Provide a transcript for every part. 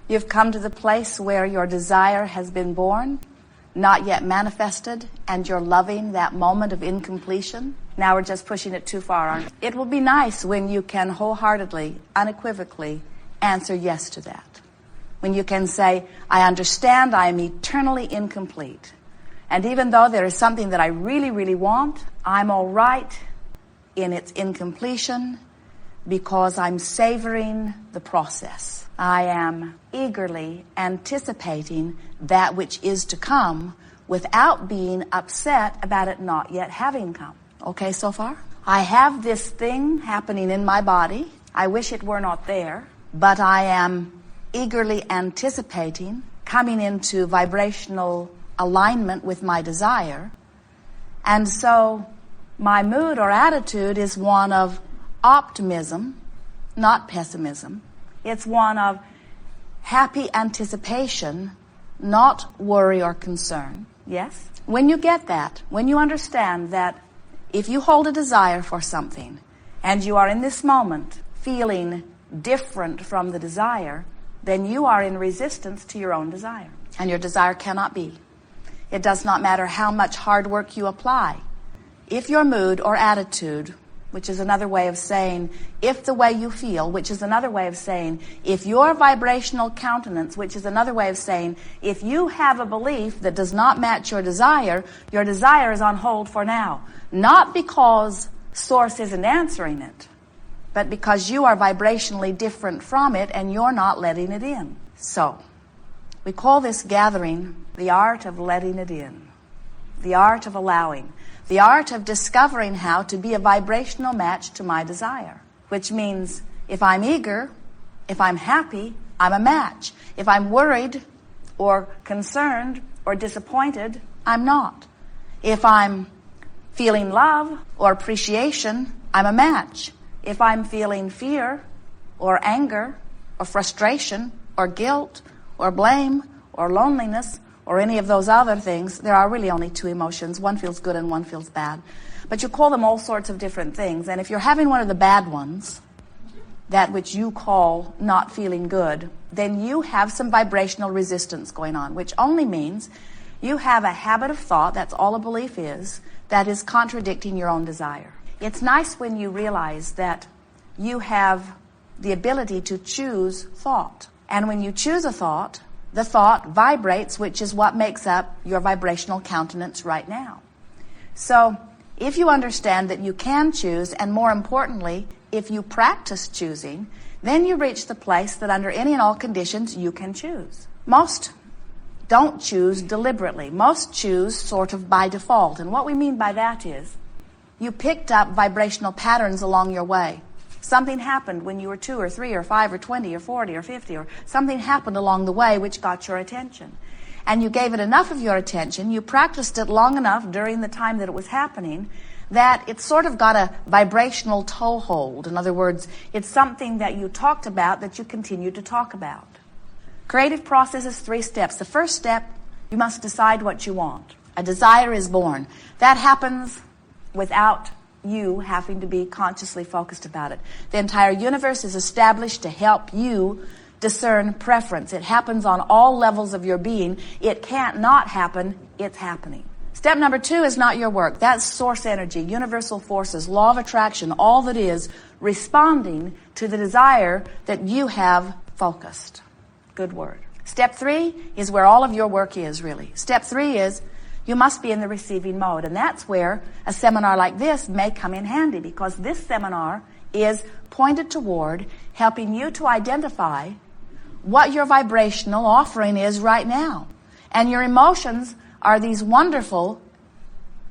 You've come to the place where your desire has been born, not yet manifested, and you're loving that moment of incompletion. Now we're just pushing it too far, aren't we? It will be nice when you can wholeheartedly, unequivocally answer yes to that. When you can say, I understand I am eternally incomplete. And even though there is something that I really, really want, I'm all right in its incompletion because I'm savoring the process. I am eagerly anticipating that which is to come without being upset about it not yet having come. Okay so far? I have this thing happening in my body. I wish it were not there, but I am eagerly anticipating coming into vibrational alignment with my desire. And so my mood or attitude is one of optimism, not pessimism. It's one of happy anticipation, not worry or concern. Yes? When you get that, when you understand that if you hold a desire for something and you are in this moment feeling different from the desire, then you are in resistance to your own desire. And your desire cannot be. It does not matter how much hard work you apply. If your mood or attitude, which is another way of saying if the way you feel, which is another way of saying if your vibrational countenance, which is another way of saying if you have a belief that does not match your desire is on hold for now. Not because Source isn't answering it, but because you are vibrationally different from it and you're not letting it in. So, we call this gathering the art of letting it in, the art of allowing, the art of discovering how to be a vibrational match to my desire, which means if I'm eager, if I'm happy, I'm a match. If I'm worried or concerned or disappointed, I'm not. If I'm feeling love or appreciation, I'm a match. If I'm feeling fear or anger or frustration or guilt or blame or loneliness or any of those other things, there are really only two emotions. One feels good and one feels bad. But you call them all sorts of different things. And if you're having one of the bad ones, that which you call not feeling good, then you have some vibrational resistance going on, which only means you have a habit of thought, that's all a belief is, that is contradicting your own desire. It's nice when you realize that you have the ability to choose thought. And when you choose a thought, the thought vibrates, which is what makes up your vibrational countenance right now. So, if you understand that you can choose, and more importantly, if you practice choosing, then you reach the place that under any and all conditions you can choose. Most don't choose deliberately. Most choose sort of by default. And what we mean by that is you picked up vibrational patterns along your way. Something happened when you were 2 or 3 or 5 or 20 or 40 or 50, or something happened along the way which got your attention. And you gave it enough of your attention, you practiced it long enough during the time that it was happening, that it sort of got a vibrational toehold. In other words, it's something that you talked about that you continue to talk about. Creative process is 3 steps. The first step, you must decide what you want. A desire is born. That happens without you having to be consciously focused about it. The entire universe is established to help you discern preference. It happens on all levels of your being. It can't not happen. It's happening. Step number 2 is not your work. That's source energy, universal forces, law of attraction, all that is responding to the desire that you have focused. Good word. Step 3 is where all of your work is, really. Step 3 is you must be in the receiving mode. And that's where a seminar like this may come in handy, because this seminar is pointed toward helping you to identify what your vibrational offering is right now. And your emotions are these wonderful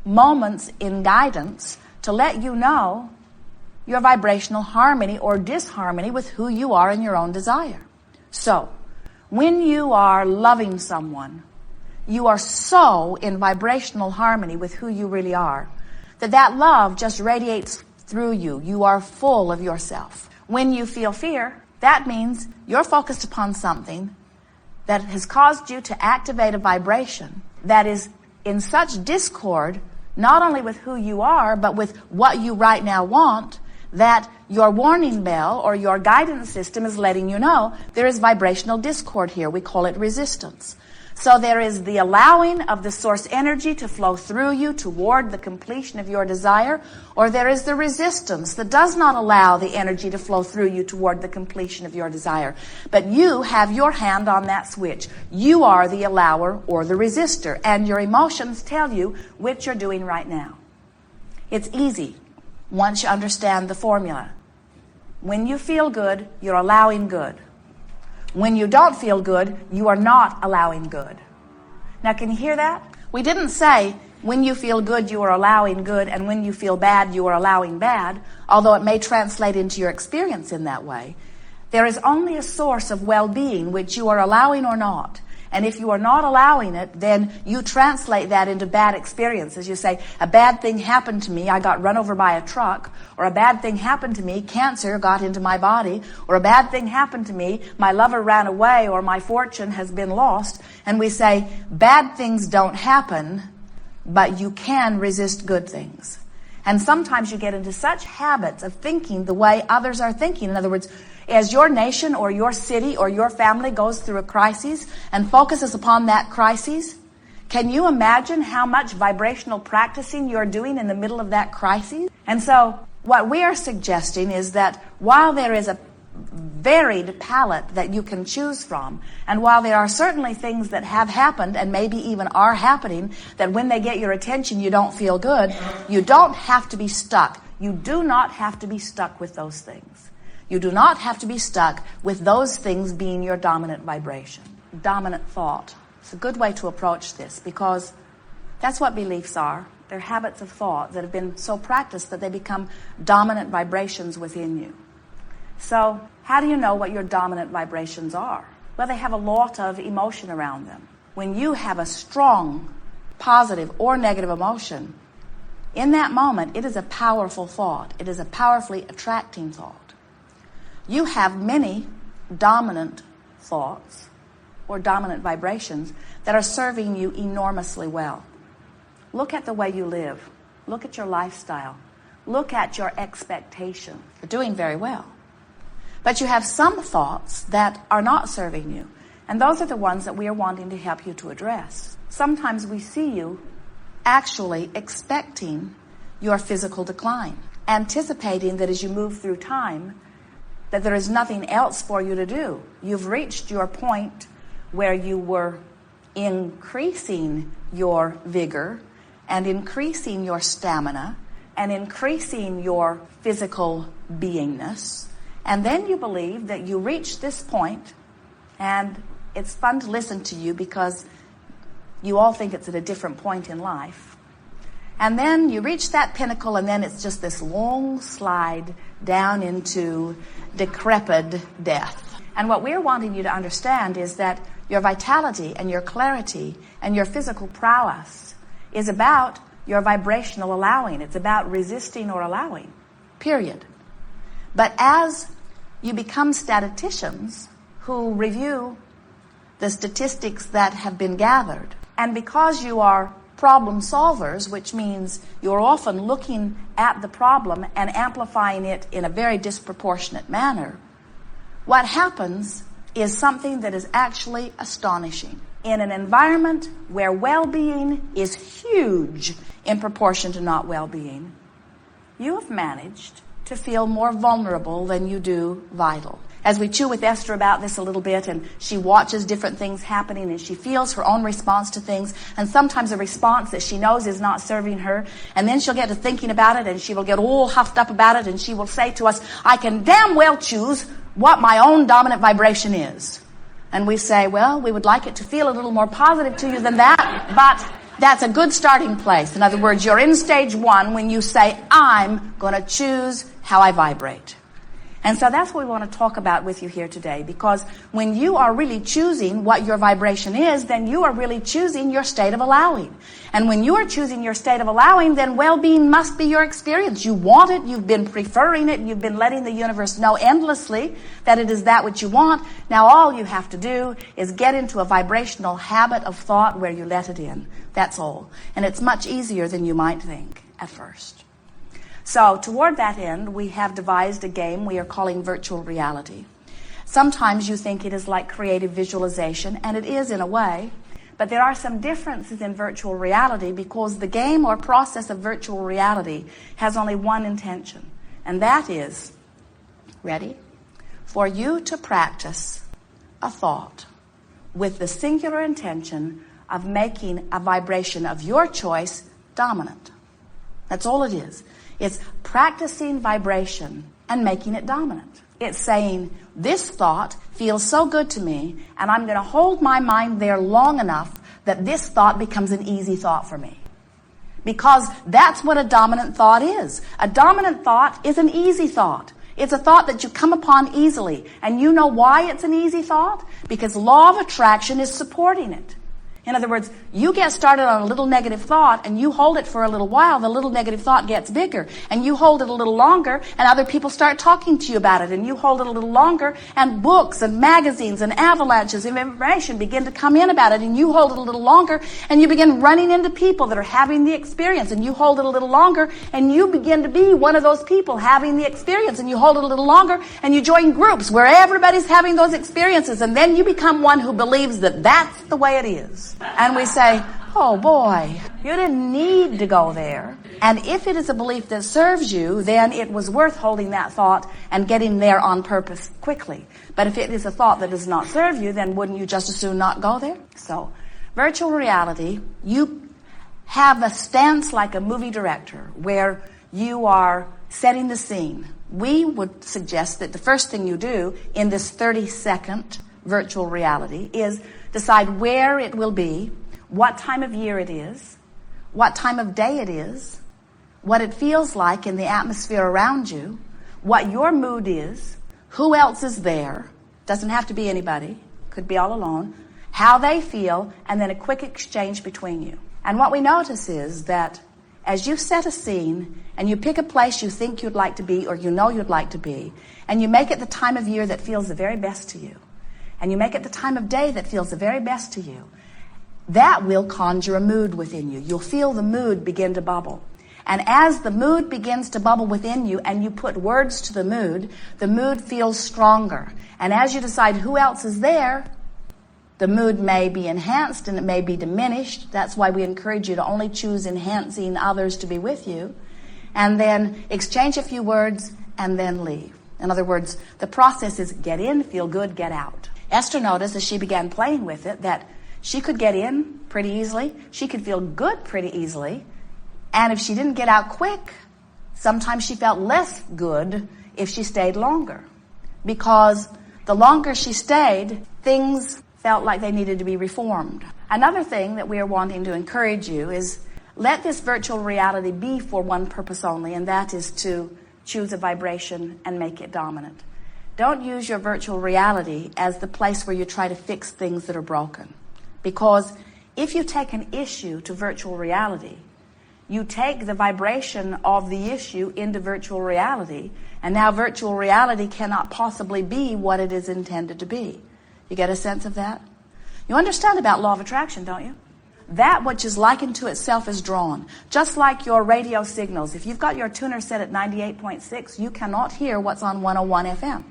moments in guidance to let you know your vibrational harmony or disharmony with who you are in your own desire. So, when you are loving someone, you are so in vibrational harmony with who you really are that love just radiates through you. You are full of yourself. When you feel fear, that means you're focused upon something that has caused you to activate a vibration that is in such discord, not only with who you are, but with what you right now want, that your warning bell or your guidance system is letting you know there is vibrational discord here. We call it resistance. So there is the allowing of the source energy to flow through you toward the completion of your desire, or there is the resistance that does not allow the energy to flow through you toward the completion of your desire. But you have your hand on that switch. You are the allower or the resistor, and your emotions tell you which you're doing right now. It's easy once you understand the formula. When you feel good, you're allowing good. When you don't feel good, you are not allowing good. Now, can you hear that? We didn't say when you feel good, you are allowing good, and when you feel bad, you are allowing bad, although it may translate into your experience in that way. There is only a source of well-being which you are allowing or not. And if you are not allowing it, then you translate that into bad experiences. You say, a bad thing happened to me, I got run over by a truck, or a bad thing happened to me, cancer got into my body, or a bad thing happened to me, my lover ran away, or my fortune has been lost. And we say, bad things don't happen, but you can resist good things. And sometimes you get into such habits of thinking the way others are thinking. In other words, as your nation or your city or your family goes through a crisis and focuses upon that crisis, can you imagine how much vibrational practicing you're doing in the middle of that crisis? And so what we are suggesting is that while there is a varied palette that you can choose from, and while there are certainly things that have happened and maybe even are happening that when they get your attention you don't feel good, you don't have to be stuck. You do not have to be stuck with those things. You do not have to be stuck with those things being your dominant vibration, dominant thought. It's a good way to approach this because that's what beliefs are. They're habits of thought that have been so practiced that they become dominant vibrations within you. So how do you know what your dominant vibrations are? Well, they have a lot of emotion around them. When you have a strong positive or negative emotion, in that moment, it is a powerful thought. It is a powerfully attracting thought. You have many dominant thoughts or dominant vibrations that are serving you enormously well. Look at the way you live. Look at your lifestyle. Look at your expectation. You're doing very well. But you have some thoughts that are not serving you. And those are the ones that we are wanting to help you to address. Sometimes we see you actually expecting your physical decline, anticipating that as you move through time, that there is nothing else for you to do. You've reached your point where you were increasing your vigor and increasing your stamina and increasing your physical beingness. And then you believe that you reach this point, and it's fun to listen to you because you all think it's at a different point in life. And then you reach that pinnacle, and then it's just this long slide down into decrepit death. And what we're wanting you to understand is that your vitality and your clarity and your physical prowess is about your vibrational allowing. It's about resisting or allowing, period. But as you become statisticians who review the statistics that have been gathered, and because you are problem solvers, which means you're often looking at the problem and amplifying it in a very disproportionate manner, what happens is something that is actually astonishing. In an environment where well-being is huge in proportion to not well-being, you have managed to feel more vulnerable than you do vital. As we chew with Esther about this a little bit, and she watches different things happening, and she feels her own response to things, and sometimes a response that she knows is not serving her, and then she'll get to thinking about it, and she will get all huffed up about it, and she will say to us, I can damn well choose what my own dominant vibration is. And we say, well, we would like it to feel a little more positive to you than that, but that's a good starting place. In other words, you're in stage one when you say, I'm going to choose how I vibrate. And so that's what we want to talk about with you here today, because when you are really choosing what your vibration is, then you are really choosing your state of allowing. And when you are choosing your state of allowing, then well-being must be your experience. You want it, you've been preferring it, you've been letting the universe know endlessly that it is that which you want. Now all you have to do is get into a vibrational habit of thought where you let it in. That's all. And it's much easier than you might think at first. So toward that end, we have devised a game we are calling virtual reality. Sometimes you think it is like creative visualization, and it is in a way, but there are some differences in virtual reality because the game or process of virtual reality has only one intention, and that is, ready, for you to practice a thought with the singular intention of making a vibration of your choice dominant. That's all it is. It's practicing vibration and making it dominant. It's saying, this thought feels so good to me, and I'm going to hold my mind there long enough that this thought becomes an easy thought for me. Because that's what a dominant thought is. A dominant thought is an easy thought. It's a thought that you come upon easily. And you know why it's an easy thought? Because law of attraction is supporting it. In other words, you get started on a little negative thought and you hold it for a little while, the little negative thought gets bigger. And you hold it a little longer and other people start talking to you about it. And you hold it a little longer and books and magazines and avalanches of information begin to come in about it. And you hold it a little longer and you begin running into people that are having the experience. And you hold it a little longer and you begin to be one of those people having the experience. And you hold it a little longer and you join groups where everybody's having those experiences. And then you become one who believes that that's the way it is. And we say, oh boy, you didn't need to go there. And if it is a belief that serves you, then it was worth holding that thought and getting there on purpose quickly. But if it is a thought that does not serve you, then wouldn't you just as soon not go there? So, virtual reality, you have a stance like a movie director where you are setting the scene. We would suggest that the first thing you do in this 30-second virtual reality is decide where it will be, what time of year it is, what time of day it is, what it feels like in the atmosphere around you, what your mood is, who else is there, doesn't have to be anybody, could be all alone, how they feel, and then a quick exchange between you. And what we notice is that as you set a scene and you pick a place you think you'd like to be or you know you'd like to be, and you make it the time of year that feels the very best to you, and you make it the time of day that feels the very best to you, that will conjure a mood within you. You'll feel the mood begin to bubble. And as the mood begins to bubble within you and you put words to the mood feels stronger. And as you decide who else is there, the mood may be enhanced and it may be diminished. That's why we encourage you to only choose enhancing others to be with you. And then exchange a few words and then leave. In other words, the process is get in, feel good, get out. Esther noticed as she began playing with it that she could get in pretty easily. She could feel good pretty easily. And if she didn't get out quick, sometimes she felt less good if she stayed longer. Because the longer she stayed, things felt like they needed to be reformed. Another thing that we are wanting to encourage you is let this virtual reality be for one purpose only, and that is to choose a vibration and make it dominant. Don't use your virtual reality as the place where you try to fix things that are broken. Because if you take an issue to virtual reality, you take the vibration of the issue into virtual reality, and now virtual reality cannot possibly be what it is intended to be. You get a sense of that? You understand about law of attraction, don't you? That which is likened to itself is drawn. Just like your radio signals. If you've got your tuner set at 98.6, you cannot hear what's on 101 FM.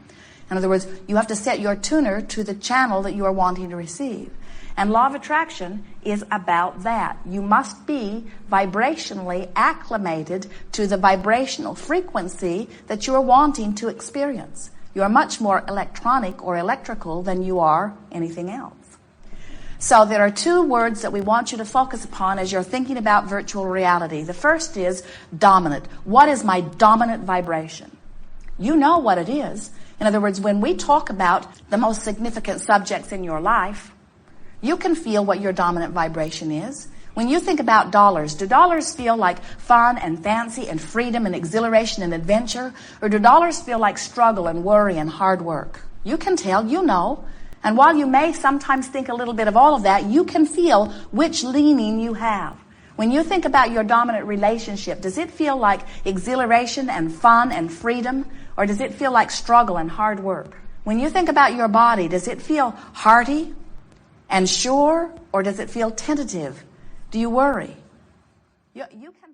In other words, you have to set your tuner to the channel that you are wanting to receive. And law of attraction is about that. You must be vibrationally acclimated to the vibrational frequency that you are wanting to experience. You are much more electronic or electrical than you are anything else. So there are two words that we want you to focus upon as you're thinking about virtual reality. The first is dominant. What is my dominant vibration? You know what it is. In other words, when we talk about the most significant subjects in your life, you can feel what your dominant vibration is. When you think about dollars, do dollars feel like fun and fancy and freedom and exhilaration and adventure? Or do dollars feel like struggle and worry and hard work? You can tell, you know. And while you may sometimes think a little bit of all of that, you can feel which leaning you have. When you think about your dominant relationship, does it feel like exhilaration and fun and freedom? Or does it feel like struggle and hard work? When you think about your body, does it feel hearty and sure? Or does it feel tentative? Do you worry? You can